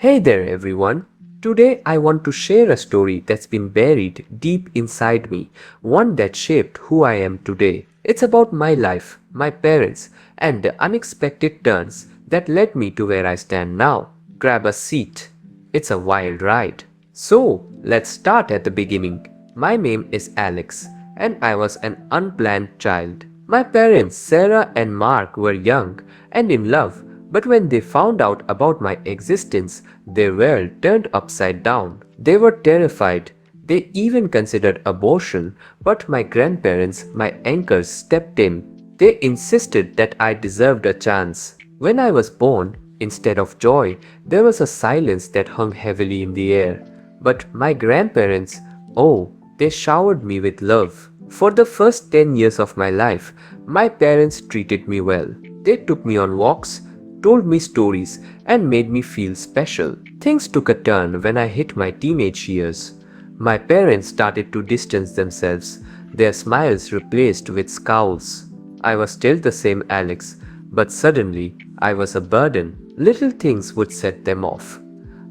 Hey there everyone. Today I want to share a story that's been buried deep inside me, one that shaped who I am today. It's about my life, my parents, and the unexpected turns that led me to where I stand now. Grab a seat. It's a wild ride. So, let's start at the beginning. My name is Alex, and I was an unplanned child. My parents, Sarah and Mark, were young and in love, but when they found out about my existence, their world turned upside down. They were terrified. They even considered abortion, but my grandparents, my anchors, stepped in. They insisted that I deserved a chance. When I was born, instead of joy, there was a silence that hung heavily in the air. But my grandparents, oh, they showered me with love. For the first 10 years of my life, my parents treated me well. They took me on walks, told me stories, and made me feel special. Things took a turn when I hit my teenage years. My parents started to distance themselves, their smiles replaced with scowls. I was still the same Alex, but suddenly I was a burden. Little things would set them off.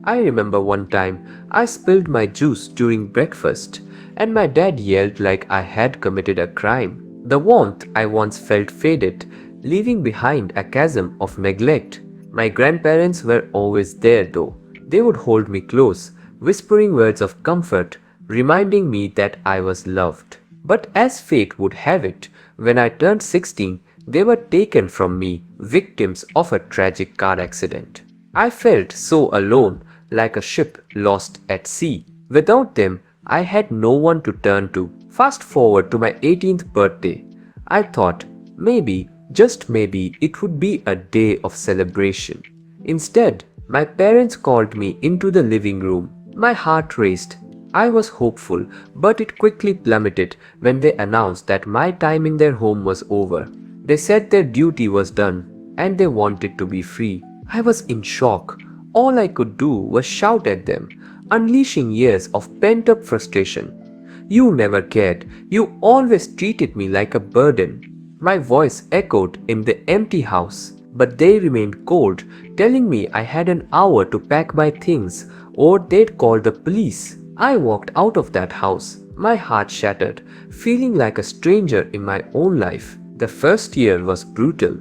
I remember one time I spilled my juice during breakfast, and my dad yelled like I had committed a crime. The warmth I once felt faded, leaving behind a chasm of neglect. My grandparents were always there though. They would hold me close, whispering words of comfort, reminding me that I was loved. But as fate would have it, when I turned 16, they were taken from me, victims of a tragic car accident. I felt so alone, like a ship lost at sea. Without them, I had no one to turn to. Fast forward to my 18th birthday. I thought, maybe, just maybe, it would be a day of celebration. Instead, my parents called me into the living room. My heart raced. I was hopeful, but it quickly plummeted when they announced that my time in their home was over. They said their duty was done, and they wanted to be free. I was in shock. All I could do was shout at them, unleashing years of pent-up frustration. You never cared. You always treated me like a burden. My voice echoed in the empty house, but they remained cold, telling me I had an hour to pack my things or they'd call the police. I walked out of that house, my heart shattered, feeling like a stranger in my own life. The first year was brutal.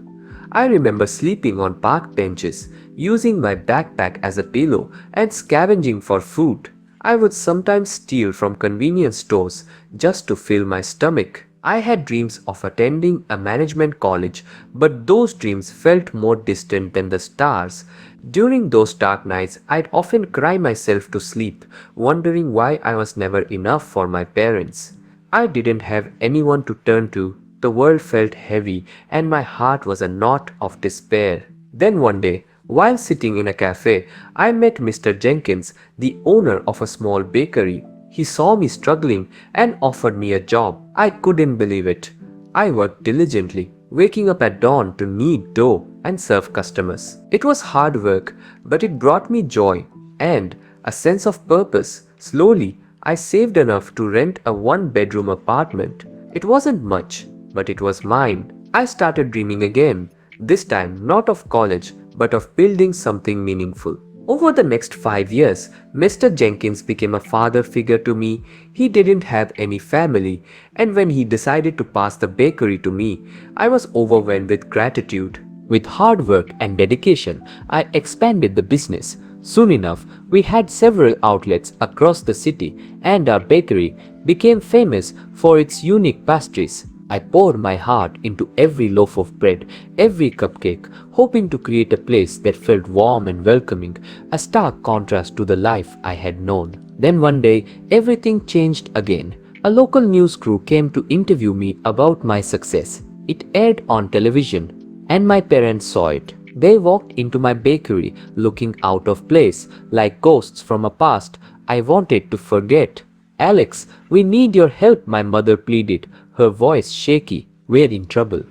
I remember sleeping on park benches, using my backpack as a pillow, and scavenging for food. I would sometimes steal from convenience stores just to fill my stomach. I had dreams of attending a management college, but those dreams felt more distant than the stars. During those dark nights, I'd often cry myself to sleep, wondering why I was never enough for my parents. I didn't have anyone to turn to. The world felt heavy, and my heart was a knot of despair. Then one day, while sitting in a cafe, I met Mr. Jenkins, the owner of a small bakery. He saw me struggling and offered me a job. I couldn't believe it. I worked diligently, waking up at dawn to knead dough and serve customers. It was hard work, but it brought me joy and a sense of purpose. Slowly, I saved enough to rent a one-bedroom apartment. It wasn't much, but it was mine. I started dreaming again, this time not of college, but of building something meaningful. Over the next 5 years, Mr. Jenkins became a father figure to me. He didn't have any family, and when he decided to pass the bakery to me, I was overwhelmed with gratitude. With hard work and dedication, I expanded the business. Soon enough, we had several outlets across the city, and our bakery became famous for its unique pastries. I poured my heart into every loaf of bread, every cupcake, hoping to create a place that felt warm and welcoming, a stark contrast to the life I had known. Then one day, everything changed again. A local news crew came to interview me about my success. It aired on television, and my parents saw it. They walked into my bakery, looking out of place, like ghosts from a past I wanted to forget. "Alex, we need your help," my mother pleaded, her voice shaky. "We're in trouble."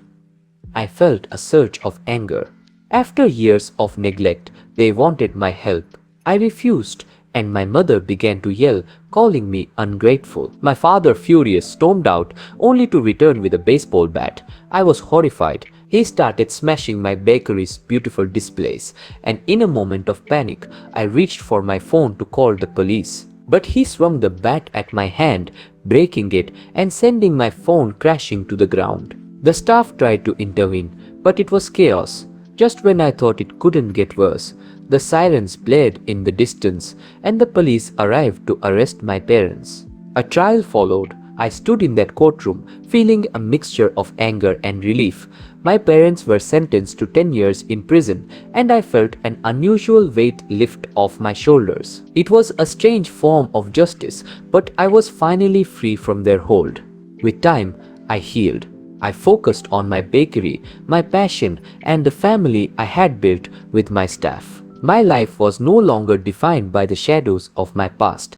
I felt a surge of anger. After years of neglect, they wanted my help. I refused, and my mother began to yell, calling me ungrateful. My father, furious, stormed out, only to return with a baseball bat. I was horrified, He started smashing my bakery's beautiful displays, and in a moment of panic, I reached for my phone to call the police. But he swung the bat at my hand, breaking it and sending my phone crashing to the ground. The staff tried to intervene, but it was chaos. Just when I thought it couldn't get worse, the sirens blared in the distance, and the police arrived to arrest my parents. A trial followed. I stood in that courtroom, feeling a mixture of anger and relief. My parents were sentenced to 10 years in prison, and I felt an unusual weight lift off my shoulders. It was a strange form of justice, but I was finally free from their hold. With time, I healed. I focused on my bakery, my passion, and the family I had built with my staff. My life was no longer defined by the shadows of my past.